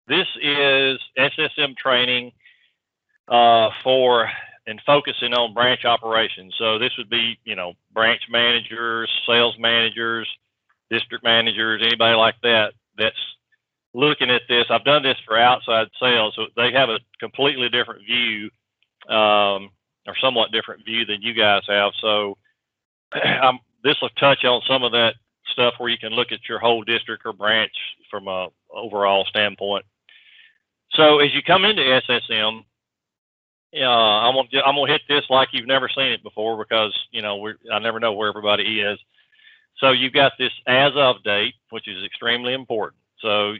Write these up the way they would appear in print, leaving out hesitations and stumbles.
This is SSM training for and focusing on branch operations. So this would be, branch managers, sales managers, district managers, anybody like that that's looking at this. I've done this for outside sales, so they have a completely different view, or somewhat different view than you guys have. So this will touch on some of that stuff where you can look at your whole district or branch from a overall standpoint. So as you come into SSM, I'm gonna hit this like you've never seen it before, because I never know where everybody is. So you've got this as of date, which is extremely important. So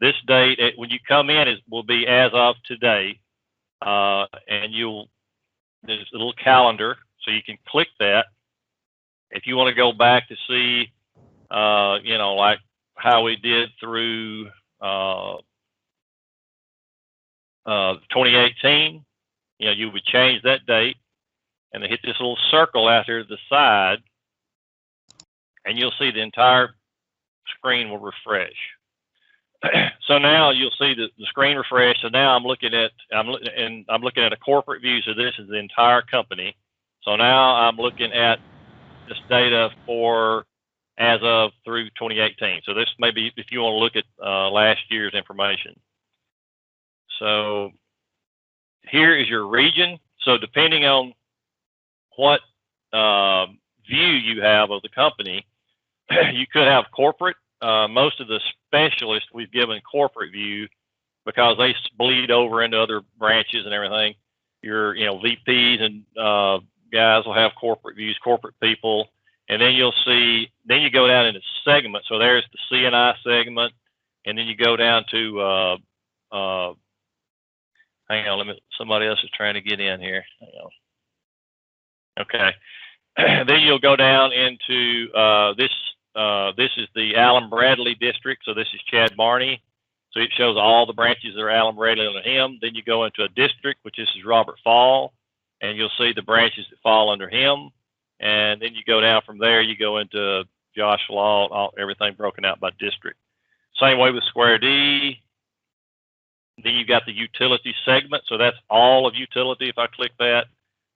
this date when you come in will be as of today, and there's a little calendar, so you can click that. If you want to go back to see, like how we did through 2018, you would change that date and then hit this little circle out here to the side, and you'll see the entire screen will refresh. So now you'll see the screen refresh. So now I'm looking at a corporate view. So this is the entire company. So now I'm looking at this data for as of through 2018. So this may be if you want to look at last year's information. So here is your region. So depending on what view you have of the company, you could have corporate. Most of the specialists we've given corporate view because they bleed over into other branches and everything. Your VPs and guys will have corporate views, corporate people, and then you go down into segments. So there's the CNI segment, and then you go down to hang on, somebody else is trying to get in here. Hang on. Okay. Then you'll go down into this. This is the Allen Bradley district. So this is Chad Barney. So it shows all the branches that are Allen Bradley under him. Then you go into a district, which is Robert Fall, and you'll see the branches that fall under him. And then you go down from there, you go into Josh Law, everything broken out by district. Same way with Square D. Then you've got the utility segment. So that's all of utility. If I click that,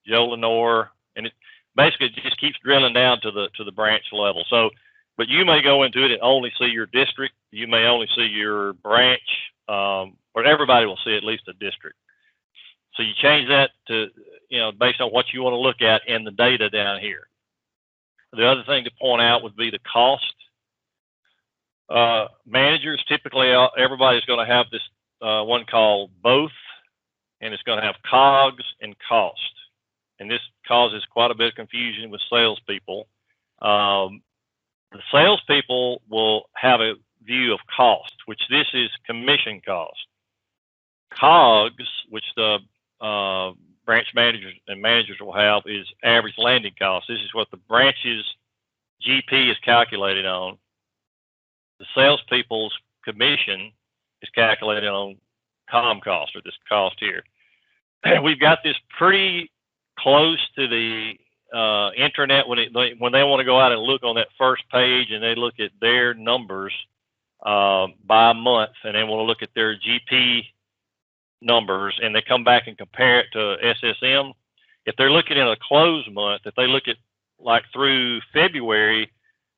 Joe Lenore, and it basically just keeps drilling down to the branch level. So, but you may go into it and only see your district. You may only see your branch, or everybody will see at least a district. So you change that to, based on what you want to look at in the data down here. The other thing to point out would be the cost. Managers, typically everybody's going to have this one called both, and it's going to have COGS and cost. And this causes quite a bit of confusion with salespeople. The salespeople will have a view of cost, which this is commission cost. COGS, which the branch managers and managers will have, is average landing cost. This is what the branch's GP is calculated on. The salespeople's commission is calculated on com cost, or this cost here. We've got this pretty close to the intranet when they want to go out and look on that first page and they look at their numbers by month, and they want to look at their GP numbers, and they come back and compare it to SSM. If they're looking at a closed month, if they look at like through February,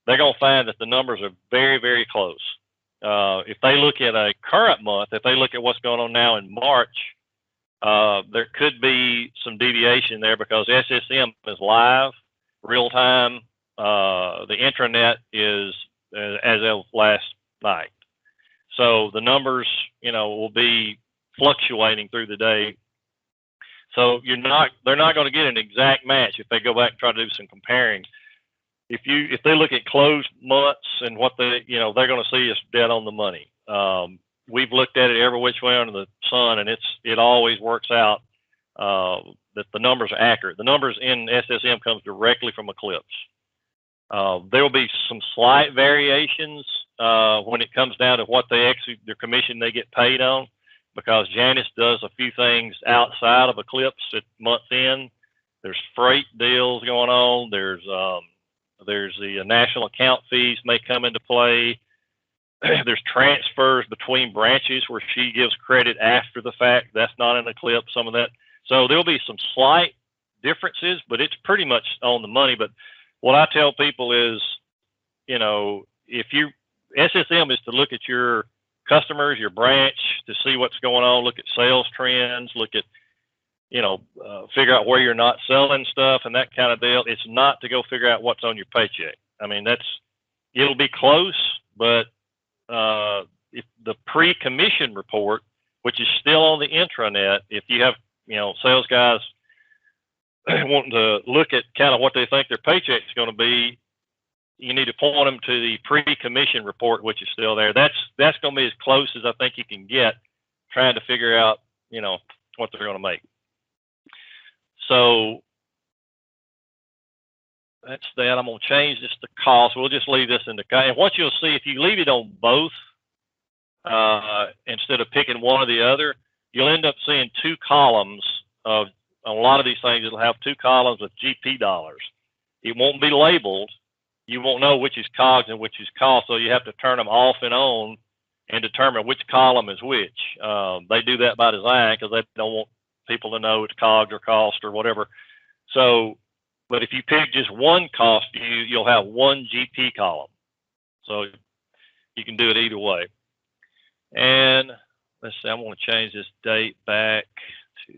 they're going to find that the numbers are very, very close. If they look at a current month, if they look at what's going on now in March, there could be some deviation there because SSM is live, real time. The intranet is as of last night. So the numbers, will be fluctuating through the day. So they're not going to get an exact match if they go back and try to do some comparing. If they look at closed months and what they're going to see is dead on the money. We've looked at it every which way under the sun, and it always works out that the numbers are accurate. The numbers in SSM comes directly from Eclipse. There will be some slight variations when it comes down to what their commission they get paid on, because Janice does a few things outside of Eclipse at month end. There's freight deals going on. There's the national account fees may come into play. There's transfers between branches where she gives credit after the fact. That's not in the clip, some of that. So there'll be some slight differences, but it's pretty much on the money. But what I tell people is, if you SSM is to look at your customers, your branch, to see what's going on, look at sales trends, look at, figure out where you're not selling stuff and that kind of deal. It's not to go figure out what's on your paycheck. I mean, it'll be close, but if the pre-commission report, which is still on the intranet, if you have, sales guys wanting to look at kind of what they think their paycheck is going to be, you need to point them to the pre-commission report, which is still there. That's going to be as close as I think you can get, trying to figure out, what they're going to make. So that's that. I'm going to change this to cost. We'll just leave this in the cost. And what you'll see, if you leave it on both, instead of picking one or the other, you'll end up seeing two columns of, a lot of these things, it'll have two columns of GP dollars. It won't be labeled. You won't know which is COGS and which is cost, so you have to turn them off and on and determine which column is which. They do that by design because they don't want people to know it's COGS or cost or whatever. So, but if you pick just one cost, you'll have one GP column. So you can do it either way. And let's see, I'm going to change this date back to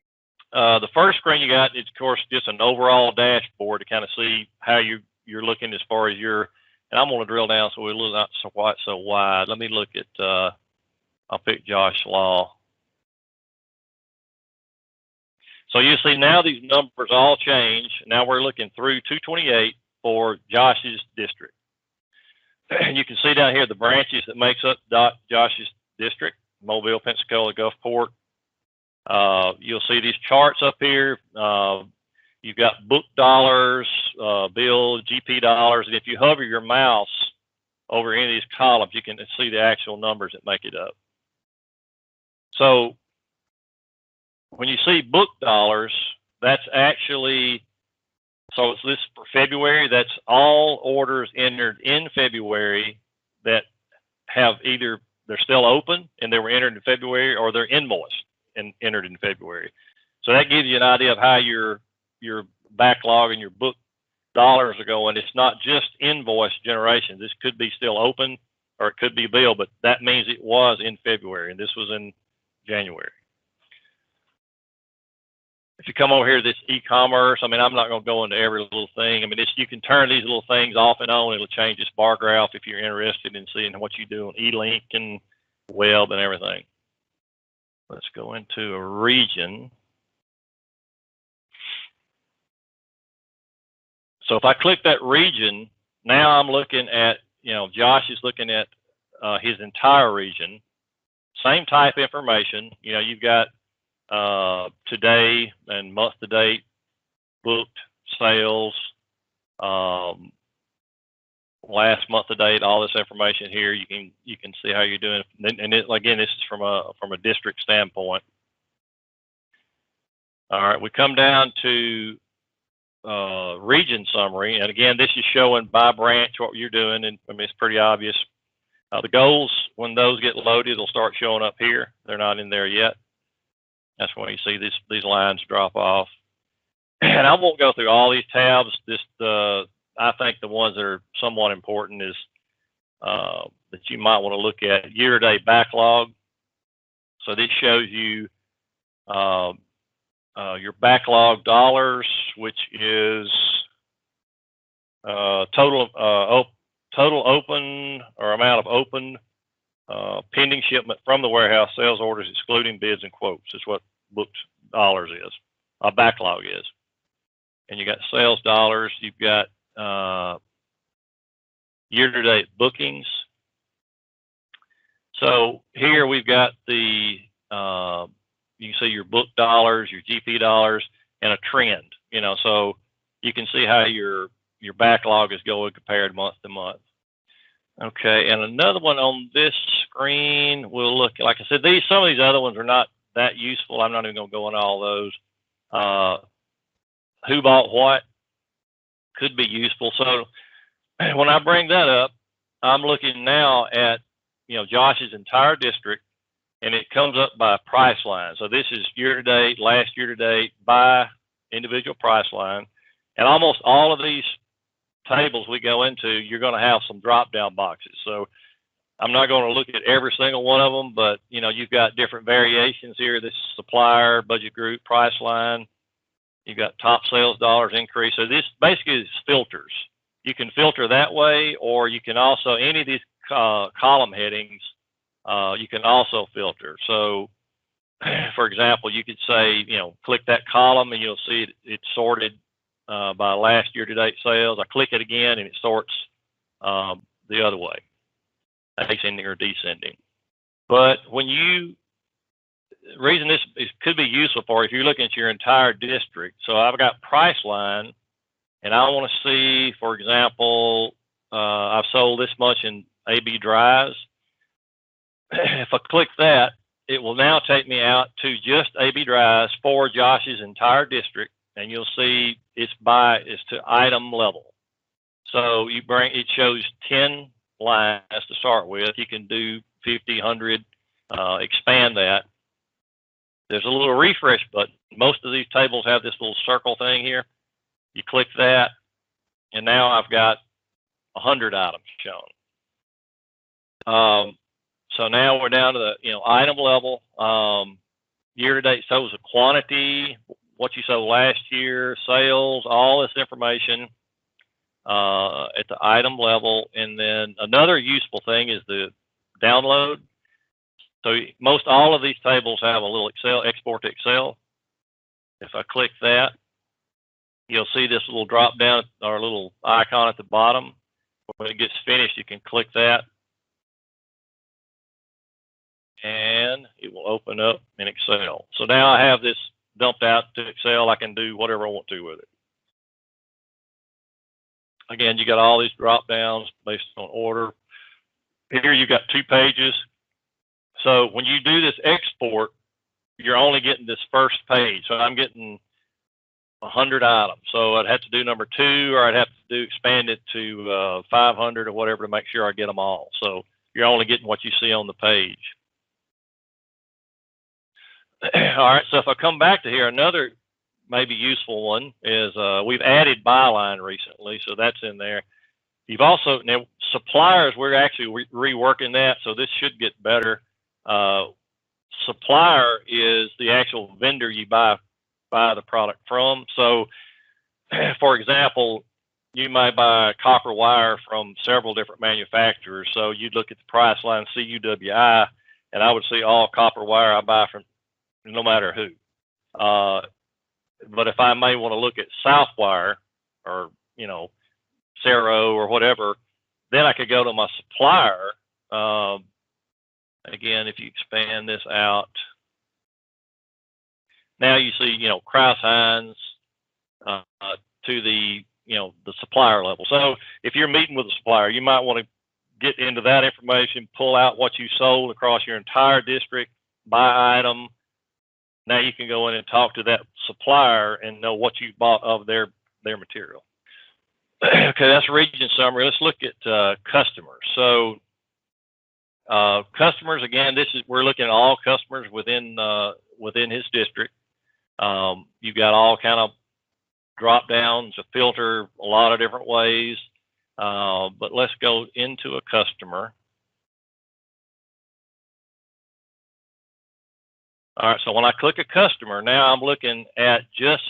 the first screen you got is, of course, just an overall dashboard to kind of see how you're looking as far as and I'm going to drill down so we're not quite so wide. Let me look at, I'll pick Josh Law. So you see now these numbers all change. Now we're looking through 228 for Josh's district. And you can see down here the branches that makes up Josh's district: Mobile, Pensacola, Gulfport. You'll see these charts up here. You've got book dollars, bill, GP dollars, and if you hover your mouse over any of these columns, you can see the actual numbers that make it up. So when you see book dollars, that's actually, so it's this for February, that's all orders entered in February that have either they're still open and they were entered in February, or they're invoiced and entered in February. So that gives you an idea of how your backlog and your book dollars are going. It's not just invoice generation. This could be still open or it could be bill, but that means it was in February and this was in January. If you come over here to this e-commerce, I mean, I'm not going to go into every little thing. I mean, you can turn these little things off and on. It'll change this bar graph if you're interested in seeing what you do on E-Link and web and everything. Let's go into a region. So if I click that region, now I'm looking at, Josh is looking at his entire region. Same type information. You've got today and month to date, booked, sales, last month to date, all this information here. You can see how you're doing. And again, this is from a district standpoint. All right, we come down to region summary, and again, this is showing by branch what you're doing, and I mean it's pretty obvious. The goals, when those get loaded, will start showing up here. They're not in there yet. That's when you see these lines drop off. And I won't go through all these tabs. I think the ones that are somewhat important is that you might want to look at year-to-date backlog. So this shows you your backlog dollars, which is total open or amount of open pending shipment from the warehouse, sales orders excluding bids and quotes is what booked dollars is, backlog is. And you got sales dollars, you've got year-to-date bookings. So here we've got the, you can see your book dollars, your GP dollars, and a trend, so you can see how your backlog is going compared month to month. Okay, and another one on this screen, we'll look, like I said, some of these other ones are not that useful. I'm not even going to go into all those. Who bought what could be useful. So when I bring that up, I'm looking now at Josh's entire district, and it comes up by price line. So this is year to date, last year to date, by individual price line. And almost all of these tables we go into, you're going to have some drop down boxes. So I'm not going to look at every single one of them, but you've got different variations here. This is supplier, budget group, price line. You've got top sales dollars increase. So this basically is filters. You can filter that way, or you can also, any of these column headings, you can also filter. So for example, you could say, click that column and you'll see it's sorted by last year to date sales. I click it again and it sorts the other way, ascending or descending. But the reason this could be useful for if you're looking at your entire district. So I've got price line, and I want to see, for example, I've sold this much in AB drives. If I click that, it will now take me out to just AB drives for Josh's entire district, and you'll see it's to item level. So it shows 10 lines to start with. You can do 50, 100, expand that. There's a little refresh button. Most of these tables have this little circle thing here. You click that, and now I've got 100 items shown. So now we're down to the item level. Year to date shows the quantity, what you sold last year, sales, all this information at the item level. And then another useful thing is the download. So most all of these tables have a little export to Excel. If I click that, you'll see this little drop down or little icon at the bottom. When it gets finished, you can click that, and it will open up in Excel. So now I have this dumped out to Excel. I can do whatever I want to with it. Again, you got all these drop downs based on order. Here you got 2 pages. So when you do this export, you're only getting this first page. So I'm getting 100 items. So I'd have to do number 2, or I'd have to expand it to 500 or whatever to make sure I get them all. So you're only getting what you see on the page. All right, so if I come back to here, another maybe useful one is we've added byline recently, so that's in there. You've also, now suppliers, we're actually reworking that, so this should get better. Supplier is the actual vendor you buy the product from. So, for example, you might buy copper wire from several different manufacturers. So you'd look at the price line CUWI, and I would see all copper wire I buy from no matter who. But if I may want to look at Southwire or, Cero or whatever, then I could go to my supplier. Again, if you expand this out, now you see, Kraus-Heinz to the supplier level. So if you're meeting with a supplier, you might want to get into that information, pull out what you sold across your entire district by item. Now you can go in and talk to that supplier and know what you bought of their material. Okay, that's region summary. Let's look at customers. So customers, again, we're looking at all customers within his district. You've got all kind of drop downs, a filter, a lot of different ways. But let's go into a customer. All right, so when I click a customer, now I'm looking at just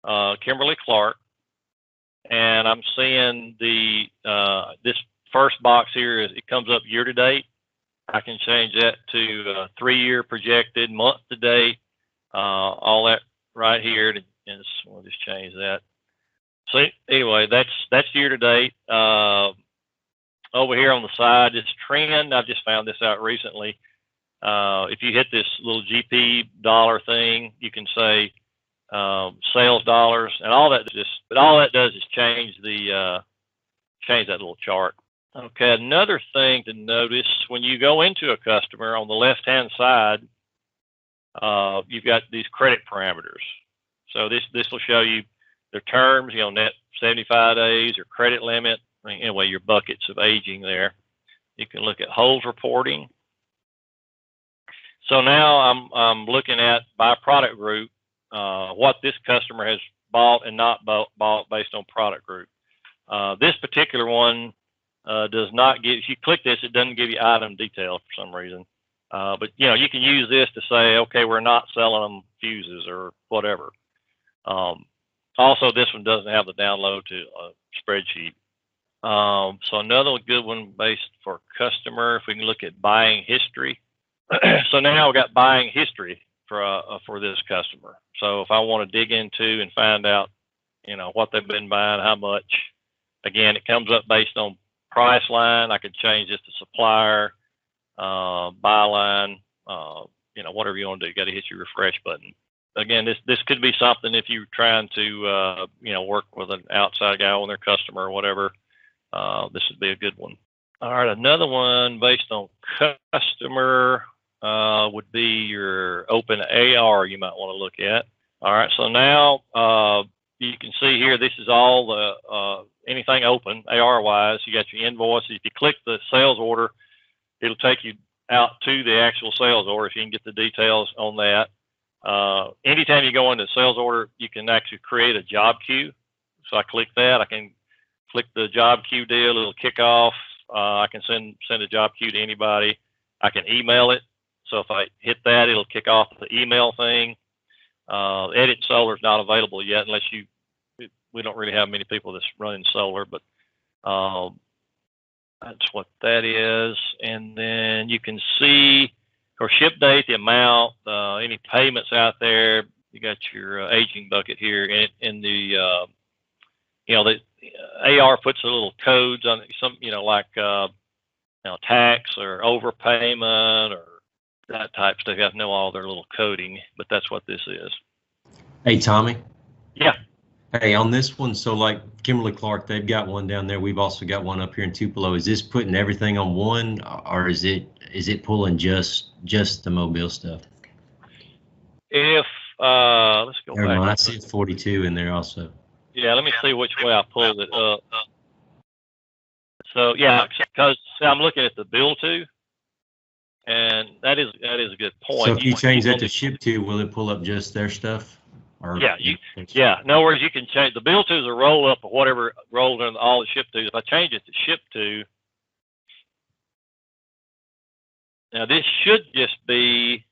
Kimberly Clark, and I'm seeing this first box here it comes up year to date. I can change that to 3-year projected, month to date, all that right here. And we'll just change that. So anyway, that's year to date. Over here on the side, this trend, I've just found this out recently. If you hit this little GP dollar thing, you can say sales dollars, and all that does is change that little chart. Okay, another thing to notice when you go into a customer on the left-hand side, you've got these credit parameters. So this will show you their terms, net 75 days or credit limit. Anyway, your buckets of aging there. You can look at holds reporting. So now I'm looking at by product group what this customer has bought and not bought based on product group. This particular one does not give. If you click this, it doesn't give you item detail for some reason. But you know, you can use this to say, okay, we're not selling them fuses or whatever. Also, this one doesn't have the download to a spreadsheet. So another good one based for customer, if we can look at buying history. So now we've got buying history for this customer. So if I want to dig into and find out, you know, what they've been buying, how much, again, it comes up based on price line. I could change this to supplier, buy line, you know, whatever you want to do. You got to hit your refresh button. Again, this could be something if you're trying to, you know, work with an outside guy on their customer or whatever. This would be a good one. All right, another one based on customer would be your open AR you might want to look at. All right, so now you can see here, this is all the anything open AR-wise. You got your invoices. If you click the sales order, it'll take you out to the actual sales order if you can get the details on that. Anytime you go into sales order, you can actually create a job queue. So I click that. I can click the job queue deal. It'll kick off. I can send a job queue to anybody. I can email it. So if I hit that, it'll kick off the email thing. Edit solar is not available yet unless we don't really have many people that's running solar, but that's what that is. And then you can see or ship date, the amount, any payments out there. You got your aging bucket here in the, you know, the AR puts a little codes on some, you know, like, you know, tax or overpayment or that type of stuff. You have to know all their little coding, but that's what this is. Hey, Tommy. Yeah. Hey, on this one, so like Kimberly-Clark, they've got one down there. We've also got one up here in Tupelo. Is this putting everything on one, or is it pulling just the Mobile stuff? If let's go back. I see 42 in there also. Yeah, let me see which way I pulled it up. So yeah, because I'm looking at the bill to, and that is a good point. So if you change that to ship to, will it pull up just their stuff? Or yeah. In other words, you can change the bill to is a roll up of whatever rolled in all the ship to. If I change it to ship to, now this should just be.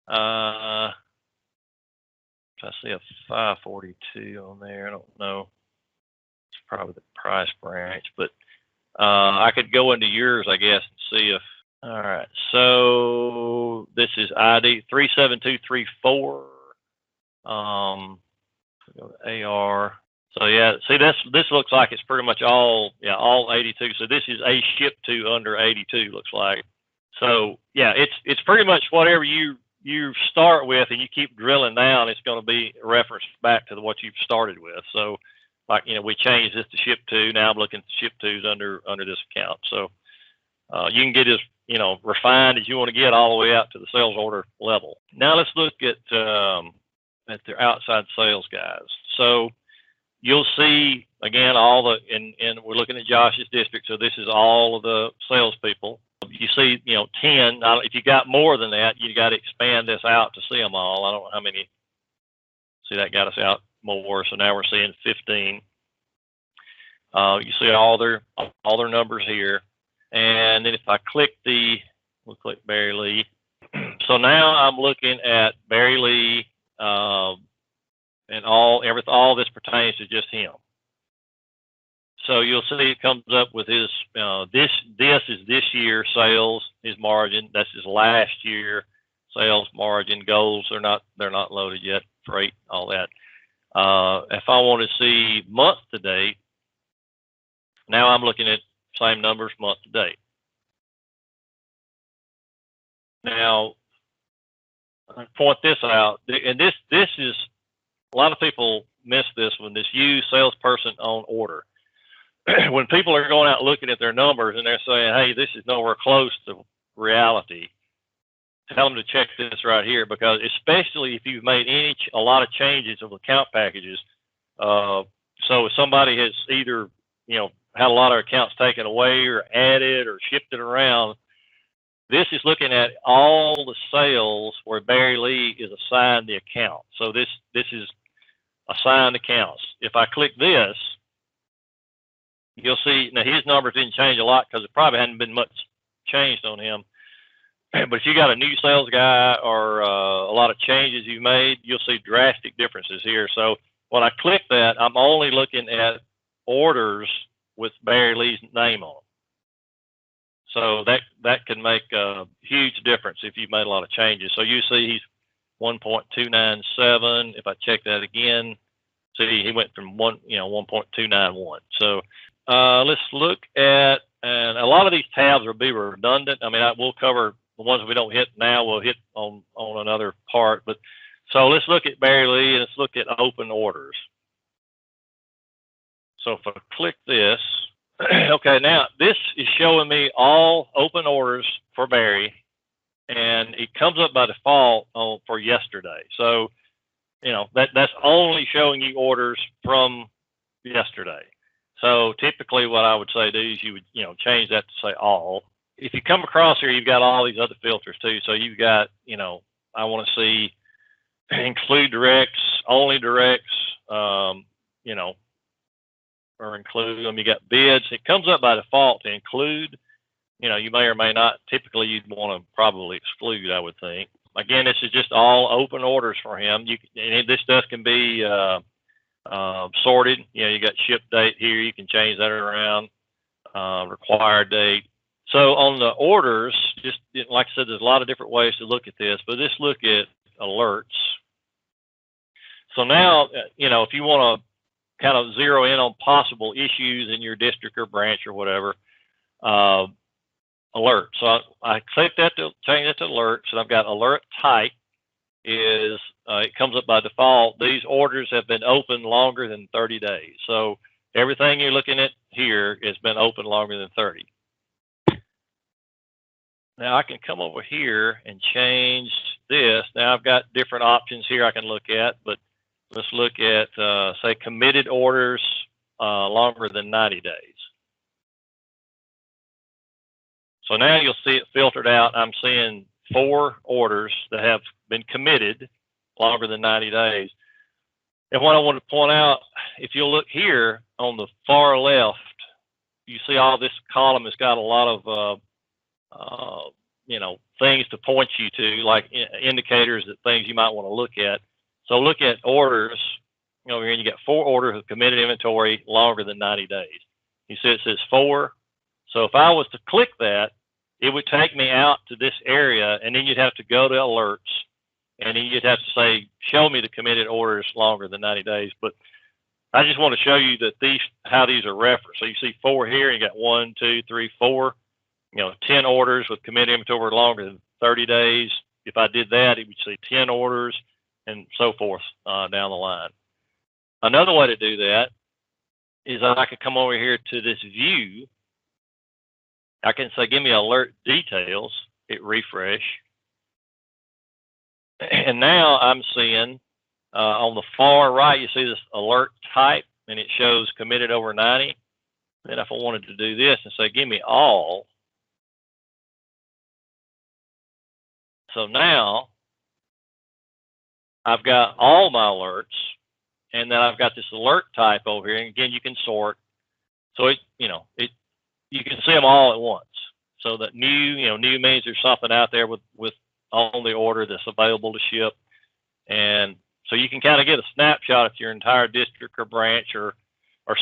I see a 542 on there. I don't know. It's probably the price branch, but I could go into yours, I guess, and see if. All right. So this is ID 37234. Go to AR. So yeah, see this looks like it's pretty much all 82. So this is a ship to under 82 looks like. So yeah, it's pretty much whatever you start with and you keep drilling down, it's going to be referenced back to what you've started with. So like, you know, we changed this to ship to, now I'm looking at ship tos under this account. So you can get as, you know, refined as you want to get all the way out to the sales order level. Now let's look at their outside sales guys. So you'll see again all the and we're looking at Josh's district. So this is all of the salespeople. You see, you know, 10. Now, if you got more than that, you got to expand this out to see them all. I don't know how many. See, that got us out more. So now we're seeing 15. You see all their numbers here, and then if I click we'll click Barry Lee. So now I'm looking at Barry Lee, and all this pertains to just him. So you'll see it comes up with his this is this year sales, his margin. That's his last year sales margin goals. They're not loaded yet. Freight, all that. If I want to see month to date, now I'm looking at same numbers month to date. Now I point this out, and this is a lot of people miss this one. This use salesperson on order. When people are going out looking at their numbers and they're saying, hey, this is nowhere close to reality, tell them to check this right here, because especially if you've made a lot of changes of account packages. So if somebody has either, you know, had a lot of accounts taken away or added or shifted around. This is looking at all the sales where Barry Lee is assigned the account. So this is assigned accounts. If I click this, you'll see now his numbers didn't change a lot because it probably hadn't been much changed on him. But if you got a new sales guy or a lot of changes you made, you'll see drastic differences here. So when I click that, I'm only looking at orders with Barry Lee's name on them. So that can make a huge difference if you've made a lot of changes. So you see he's 1.297. If I check that again, see he went from 1.291. So let's look at, and a lot of these tabs will be redundant. I mean, we'll cover the ones we don't hit now. We'll hit on another part. But so let's look at Barry Lee and let's look at open orders. So if I click this, okay, now this is showing me all open orders for Barry, and it comes up by default for yesterday. So, that's only showing you orders from yesterday. So typically what I would say do is you would, change that to say all. If you come across here, you've got all these other filters too. So you've got, I want to see include directs, only directs, or include them. You got bids. It comes up by default to include. You may or may not. Typically, you'd want to probably exclude, I would think. Again, this is just all open orders for him. This stuff can be sorted. You got ship date here. You can change that around. Required date. So on the orders, just like I said, there's a lot of different ways to look at this, but let's look at alerts. So now, if you want to kind of zero in on possible issues in your district or branch or whatever, alert. So I click that to change that to alerts, and I've got alert type is, it comes up by default. These orders have been open longer than 30 days. So everything you're looking at here has been open longer than 30. Now I can come over here and change this. Now I've got different options here I can look at, but let's look at, say, committed orders longer than 90 days. So now you'll see it filtered out. I'm seeing 4 orders that have been committed longer than 90 days. And what I want to point out, if you'll look here on the far left, you see all this column has got a lot of, things to point you to, like indicators that things you might want to look at. So look at orders. Over here, you got 4 orders of committed inventory longer than 90 days. You see it says 4. So if I was to click that, it would take me out to this area, and then you'd have to go to alerts, and then you'd have to say, show me the committed orders longer than 90 days. But I just want to show you that how these are referenced. So you see 4 here, and you got 1, 2, 3, 4. 10 orders with committed inventory longer than 30 days. If I did that, it would say 10 orders and so forth down the line. Another way to do that is I could come over here to this view. I can say, give me alert details, hit refresh. And now I'm seeing on the far right, you see this alert type, and it shows committed over 90. Then if I wanted to do this and say, give me all. So now I've got all my alerts, and then I've got this alert type over here. And again, you can sort. So you can see them all at once. So that new means there's something out there with on the order that's available to ship. And so you can kind of get a snapshot of your entire district or branch or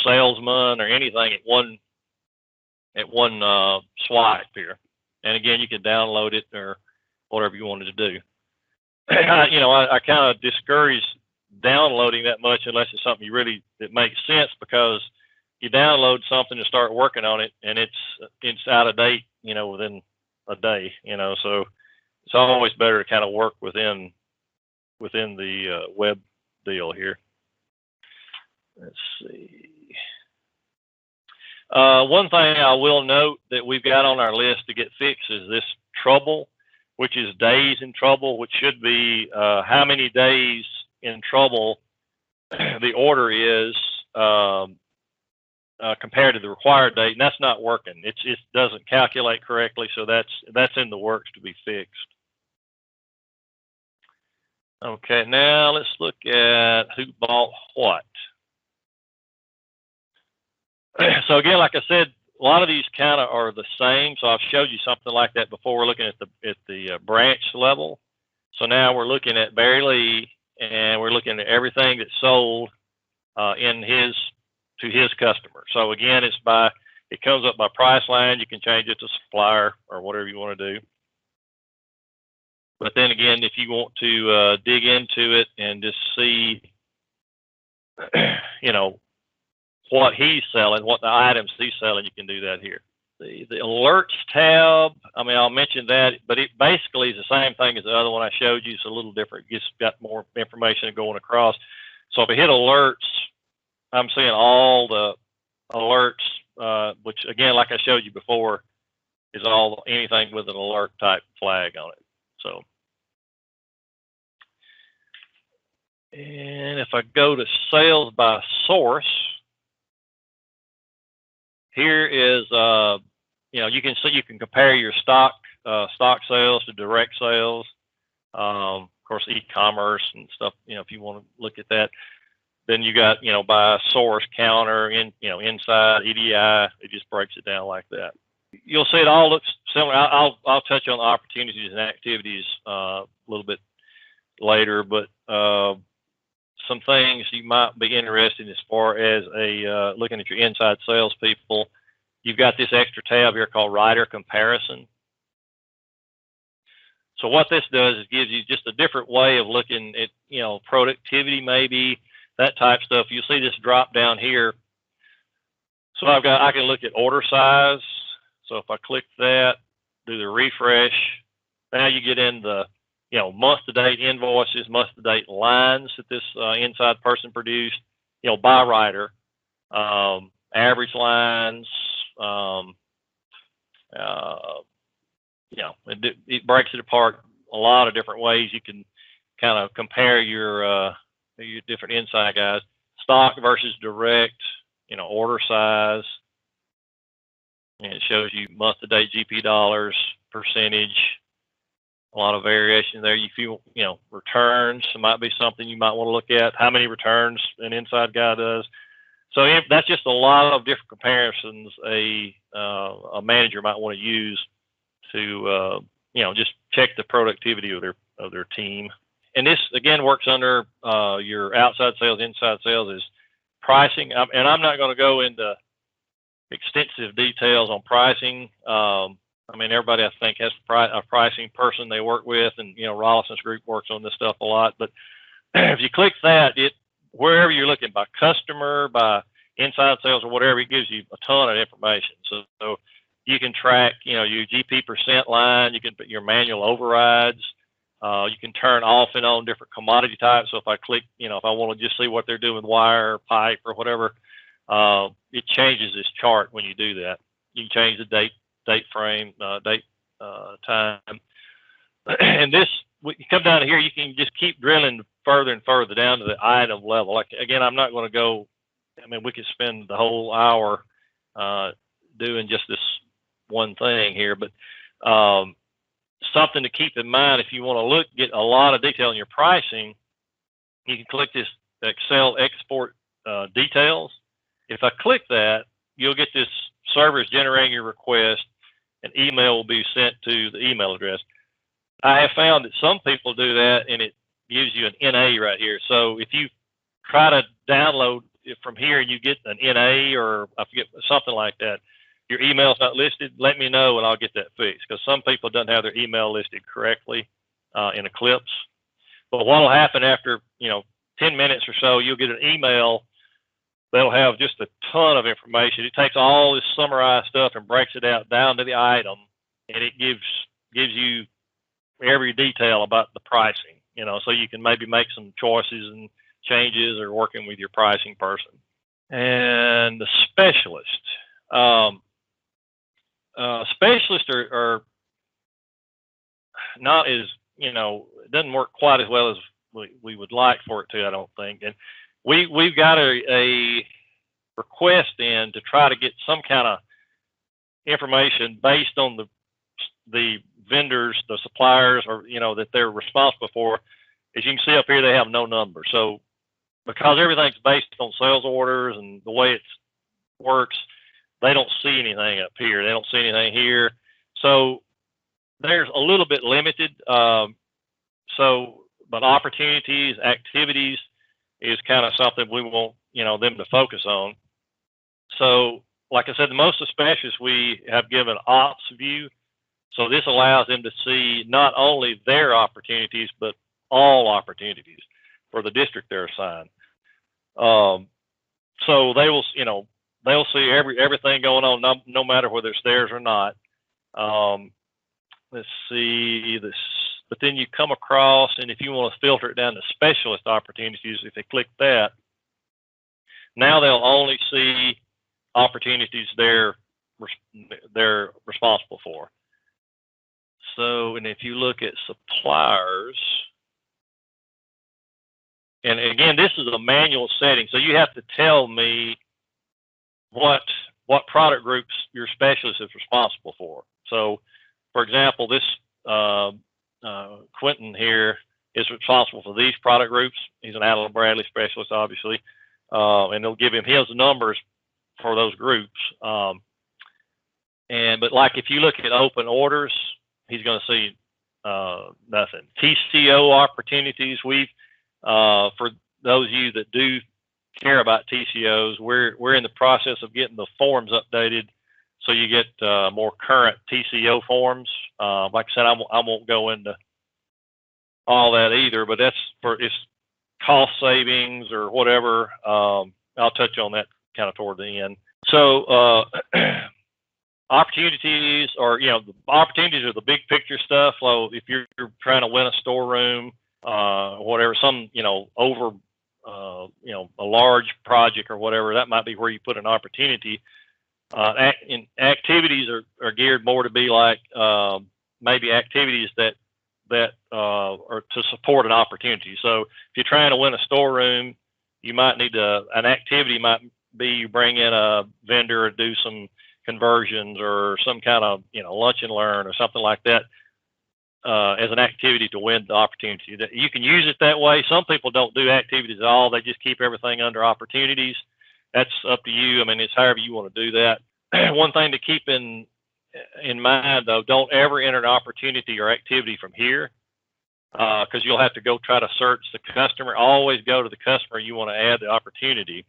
salesman or anything at one swipe here. And again, you can download it or whatever you wanted to do. I kind of discourage downloading that much unless it's something that makes sense, because you download something and start working on it and it's out of date, within a day, so it's always better to kind of work within the web deal here. Let's see. One thing I will note that we've got on our list to get fixed is this trouble, which is days in trouble, which should be how many days in trouble the order is compared to the required date, and that's not working. It doesn't calculate correctly, so that's in the works to be fixed. Okay, now let's look at who bought what. So again, like I said, a lot of these kind of are the same. So I've showed you something like that before. We're looking at the branch level. So now we're looking at Barry Lee, and we're looking at everything that's sold to his customer. So again, it comes up by price line. You can change it to supplier or whatever you want to do. But then again, if you want to dig into it and just see, you know, what he's selling, what the items he's selling, you can do that here. The alerts tab, I mean, I'll mention that, but it basically is the same thing as the other one I showed you. It's a little different. It's got more information going across. So if I hit alerts, I'm seeing all the alerts, which again, like I showed you before, is anything with an alert type flag on it. So, and if I go to sales by source, here is, you know, you can see, you can compare your stock sales to direct sales. Of course, e-commerce and stuff, you know, if you want to look at that. Then you got, you know, by source, counter, inside, EDI, it just breaks it down like that. You'll see it all looks similar. I'll touch on the opportunities and activities a little bit later, but some things you might be interested in as far as looking at your inside salespeople. You've got this extra tab here called Rider Comparison. So what this does is gives you just a different way of looking at, you know, productivity, maybe that type of stuff. You'll see this drop down here. So I can look at order size. So if I click that, do the refresh, now you get in the, you know, month-to-date invoices, month-to-date lines that this inside person produced, you know, by writer, average lines, you know, it breaks it apart a lot of different ways. You can kind of compare your different inside guys, stock versus direct, you know, order size, and it shows you month-to-date GP dollars, percentage. A lot of variation there. You know, returns might be something you might want to look at. How many returns an inside guy does. So that's just a lot of different comparisons a manager might want to use to you know, just check the productivity of their team. And this again works under your outside sales, inside sales is pricing. And I'm not going to go into extensive details on pricing. I mean, everybody, I think, has a pricing person they work with, and, you know, Rollison's group works on this stuff a lot. But if you click that, wherever you're looking, by customer, by inside sales, or whatever, it gives you a ton of information. So you can track, you know, your GP percent line. You can put your manual overrides. You can turn off and on different commodity types. So if I click, you know, if I want to just see what they're doing with wire, pipe, or whatever, it changes this chart when you do that. You can change the date frame, time. And this, when you come down here, you can just keep drilling further and further down to the item level. Like, again, I'm not going to go, I mean, we could spend the whole hour doing just this one thing here, but something to keep in mind if you want to get a lot of detail in your pricing, you can click this Excel export details. If I click that, you'll get this server is generating your request. An email will be sent to the email address. I have found that some people do that, and it gives you an NA right here. So if you try to download it from here and you get an NA or I forget something like that, your email's not listed, let me know and I'll get that fixed, because some people don't have their email listed correctly in Eclipse. But what will happen after, you know, 10 minutes or so, you'll get an email that'll have just a ton of information. It takes all this summarized stuff and breaks it out down to the item, and it gives you every detail about the pricing, you know, so you can maybe make some choices and changes or working with your pricing person. And the specialist. Specialists are not as, you know, it doesn't work quite as well as we would like for it to, I don't think. And we've got a request in to try to get some kind of information based on the vendors, the suppliers, or that they're responsible for. As you can see up here, they have no number. So because everything's based on sales orders and the way it works, they don't see anything up here. They don't see anything here. So there's a little bit limited. But opportunities, activities is kind of something we want, them to focus on. So, like I said, most of the specialists we have given ops view. So this allows them to see not only their opportunities, but all opportunities for the district they're assigned. So they'll see everything going on, no matter whether it's theirs or not. Let's see this. But then you come across, and if you want to filter it down to specialist opportunities, if they click that, now they'll only see opportunities they're responsible for. So, and if you look at suppliers, and again, this is a manual setting, so you have to tell me what product groups your specialist is responsible for. So, for example, this Quentin here is responsible for these product groups. He's an Allen Bradley specialist, obviously, and they'll give him his numbers for those groups. But like if you look at open orders, he's going to see nothing. TCO opportunities. For those of you that do care about TCOs, we're in the process of getting the forms updated, so you get more current TCO forms. Like I said, I won't go into all that either, but it's cost savings or whatever. I'll touch on that kind of toward the end. So opportunities, or the opportunities are the big picture stuff. So if you're trying to win a storeroom, whatever, some over a large project or whatever, that might be where you put an opportunity. Activities are geared more to be like maybe activities that are to support an opportunity. So if you're trying to win a storeroom, you might need an activity might be you bring in a vendor and do some conversions or some kind of lunch and learn or something like that as an activity to win the opportunity. That you can use it that way. Some people don't do activities at all. They just keep everything under opportunities. That's up to you. I mean, it's however you want to do that. One thing to keep in mind, though, don't ever enter an opportunity or activity from here, because you'll have to go try to search the customer. Always go to the customer you want to add the opportunity.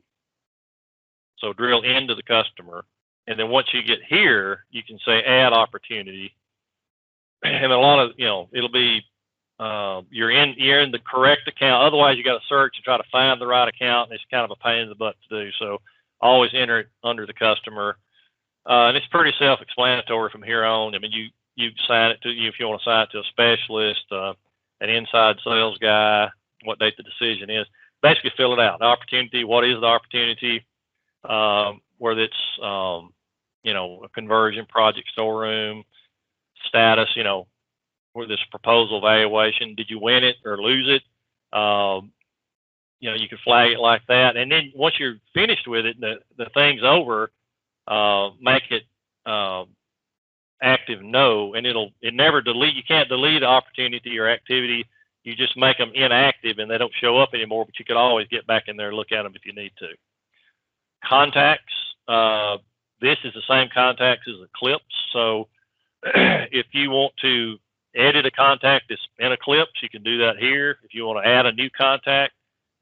So drill into the customer. And then once you get here, you can say add opportunity. And a lot of, it'll be, you're in the correct account. Otherwise, you got to search and try to find the right account. And it's kind of a pain in the butt to do. So always enter it under the customer. And it's pretty self-explanatory from here on. I mean, you sign it if you want to sign it to a specialist, an inside sales guy, what date the decision is. Basically, fill it out. The opportunity. What is the opportunity? Whether it's a conversion project, storeroom status. Where this proposal evaluation. Did you win it or lose it? You can flag it like that. And then once you're finished with it, the thing's over. Make it active no, and it never delete. You can't delete the opportunity or activity. You just make them inactive and they don't show up anymore, but you could always get back in there and look at them if you need to. Contacts. This is the same contacts as Eclipse. So if you want to edit a contact that's in Eclipse, you can do that here. If you want to add a new contact,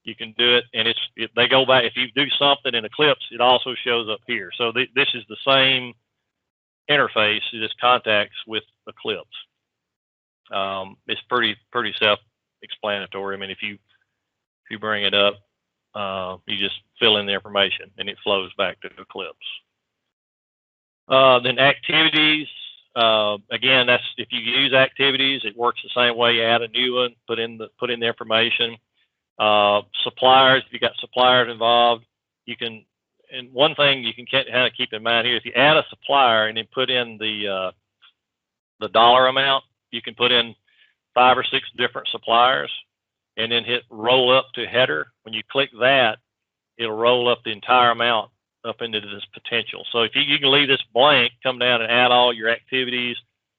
you can do it. And they go back. If you do something in Eclipse, it also shows up here. So this is the same interface, this contacts with Eclipse. It's pretty self-explanatory. I mean, if you bring it up, you just fill in the information and it flows back to Eclipse. Then activities, again, that's if you use activities, it works the same way. You add a new one, put in the information. Suppliers, if you got suppliers involved, you can. And one thing you can kind of keep in mind here: if you add a supplier and then put in the dollar amount, you can put in 5 or 6 different suppliers, and then hit roll up to header. When you click that, it'll roll up the entire amount up into this potential. So if you can leave this blank, come down and add all your activities,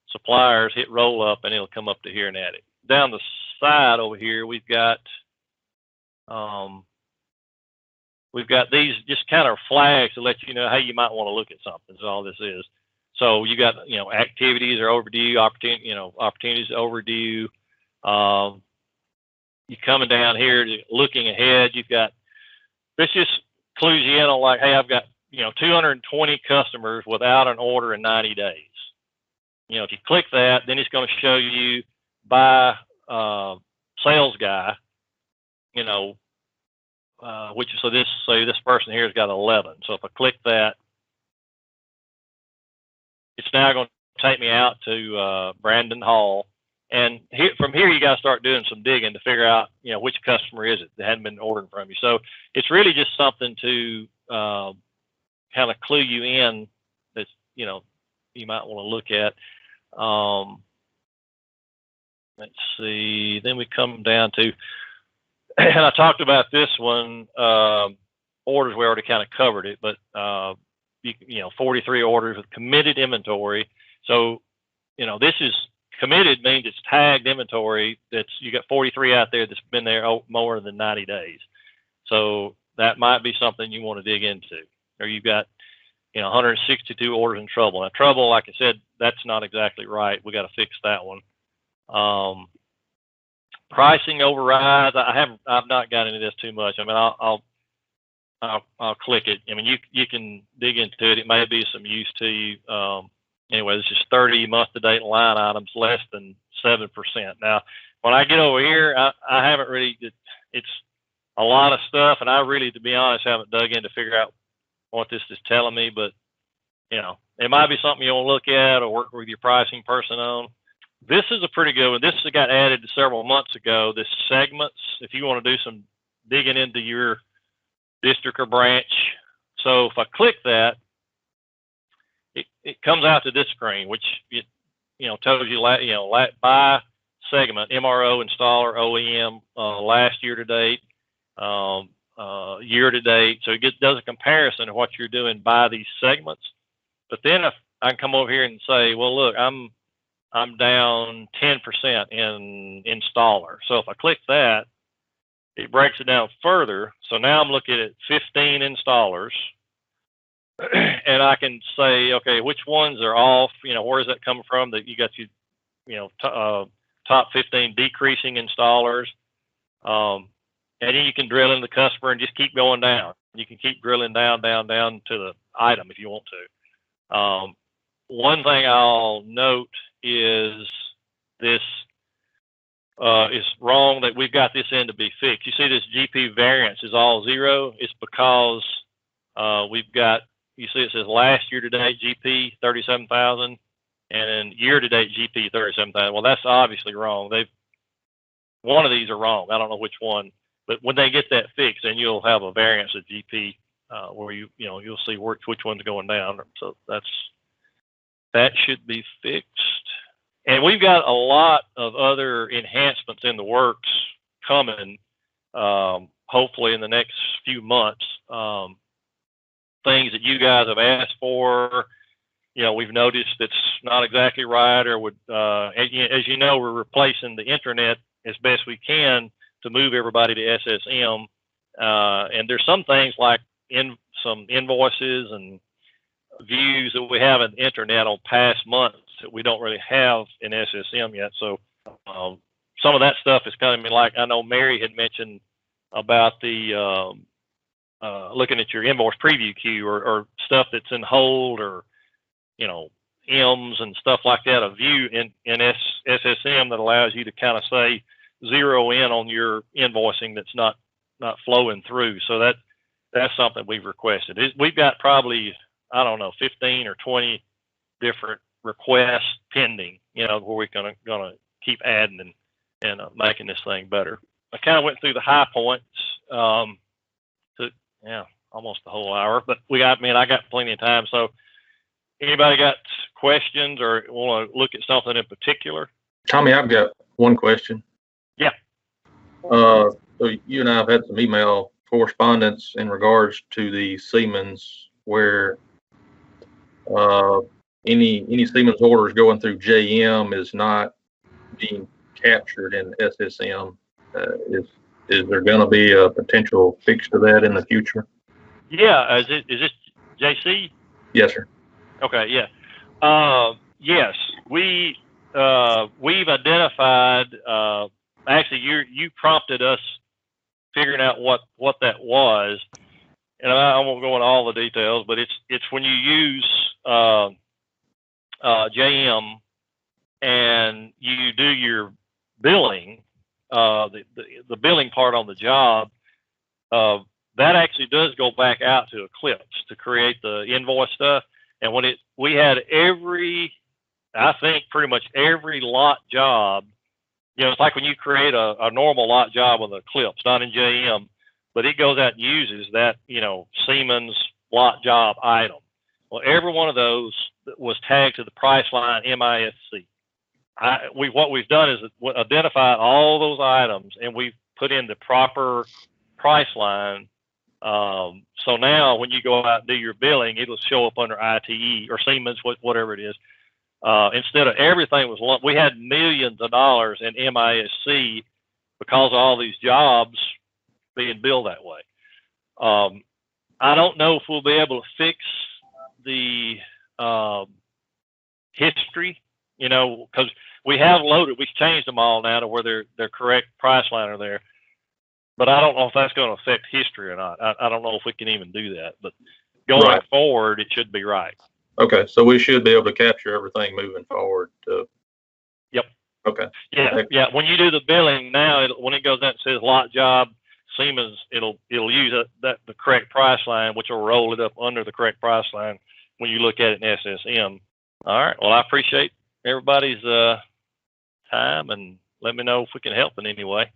suppliers, hit roll up, and it'll come up to here and add it. Down the side over here, we've got these just kind of flags to let you know how you might want to look at something. Is all this is. So you got activities are overdue, opportunities overdue. You coming down here to looking ahead. You've got this just clues you in on like, hey, I've got 220 customers without an order in 90 days. If you click that, then it's going to show you by sales guy. This person here has got 11. So if I click that, it's now going to take me out to Brandon Hall. And from here, you got to start doing some digging to figure out, which customer is it that hadn't been ordering from you. So it's really just something to kind of clue you in that, you might want to look at. Let's see. Then we come down to, and I talked about this one, orders, we already kind of covered it, but 43 orders with committed inventory. So, this is committed means it's tagged inventory. You got 43 out there that's been there more than 90 days. So that might be something you want to dig into. Or you've got 162 orders in trouble. Now trouble, like I said, that's not exactly right. We got to fix that one. Pricing overrides. I've not got into this too much. I mean, I'll click it. I mean, you can dig into it. It may be some use to you. Anyway, this is 30 month-to-date line items, less than 7%. Now, when I get over here, I haven't really. It's a lot of stuff, and I really, to be honest, haven't dug in to figure out what this is telling me. But it might be something you want to look at or work with your pricing person on. This is a pretty good one. This got added several months ago. This segments, if you want to do some digging into your district or branch. So if I click that, it comes out to this screen, which tells you by segment, MRO, installer, OEM, last year to date, year to date. So it does a comparison of what you're doing by these segments. But then if I can come over here and say, well, look, I'm down 10% in installer. So if I click that, it breaks it down further. So now I'm looking at 15 installers, and I can say, okay, which ones are off? Where is that coming from? That you got top 15 decreasing installers, and then you can drill in the customer and just keep going down. You can keep drilling down to the item if you want to. One thing I'll note is this is wrong that we've got this in to be fixed. You see this GP variance is all 0. It's because we've got, you see it says last year to date GP 37,000 and year to date GP 37,000. Well, that's obviously wrong. One of these are wrong. I don't know which one, but when they get that fixed, then you'll have a variance of GP where you'll see which one's going down. So that should be fixed. And we've got a lot of other enhancements in the works coming, hopefully in the next few months. Things that you guys have asked for, we've noticed that's not exactly right, or would, as you know, we're replacing the intranet as best we can to move everybody to SSM. And there's some things like some invoices and views that we have in the intranet on past months that we don't really have in SSM yet. So some of that stuff is coming, like I know Mary had mentioned about the looking at your invoice preview queue or stuff that's in hold, or M's and stuff like that, a view in SSM that allows you to kind of say zero in on your invoicing that's not flowing through. So that's something we've requested. We've got probably, I don't know, 15 or 20 different requests pending, where we're gonna keep adding and making this thing better. I kind of went through the high points. Almost the whole hour, but I got plenty of time. So anybody got questions or want to look at something in particular? Tommy, I've got one question. Yeah. So you and I have had some email correspondence in regards to the Siemens where any Siemens orders going through JM is not being captured in SSM. Is there going to be a potential fix to that in the future? Yeah, is this JC? Yes, sir. Okay, yeah. Yes, we've identified. Actually, you prompted us figuring out what that was, and I won't go into all the details, but it's when you use JM and you do your billing, the billing part on the job. That actually does go back out to Eclipse to create the invoice stuff. And when we had I think pretty much every lot job, it's like when you create a normal lot job with Eclipse, not in JM, but it goes out and uses that, Siemens lot job item. Well, every one of those was tagged to the price line MISC. What we've done is identified all those items and we've put in the proper price line. So now when you go out and do your billing, it'll show up under ITE or Siemens, whatever it is. Instead of everything we had millions of dollars in MISC because of all these jobs being billed that way. I don't know if we'll be able to fix the history, because we have loaded, we've changed them all now to where their correct price line are there. But I don't know if that's going to affect history or not. I don't know if we can even do that. But going forward, it should be right. Okay, so we should be able to capture everything moving forward. Yep. Okay. Yeah. When you do the billing now, when it goes out and says lot job Siemens, it'll use the correct price line, which will roll it up under the correct price line when you look at it in SSM. All right. Well, I appreciate everybody's time, and let me know if we can help in any way.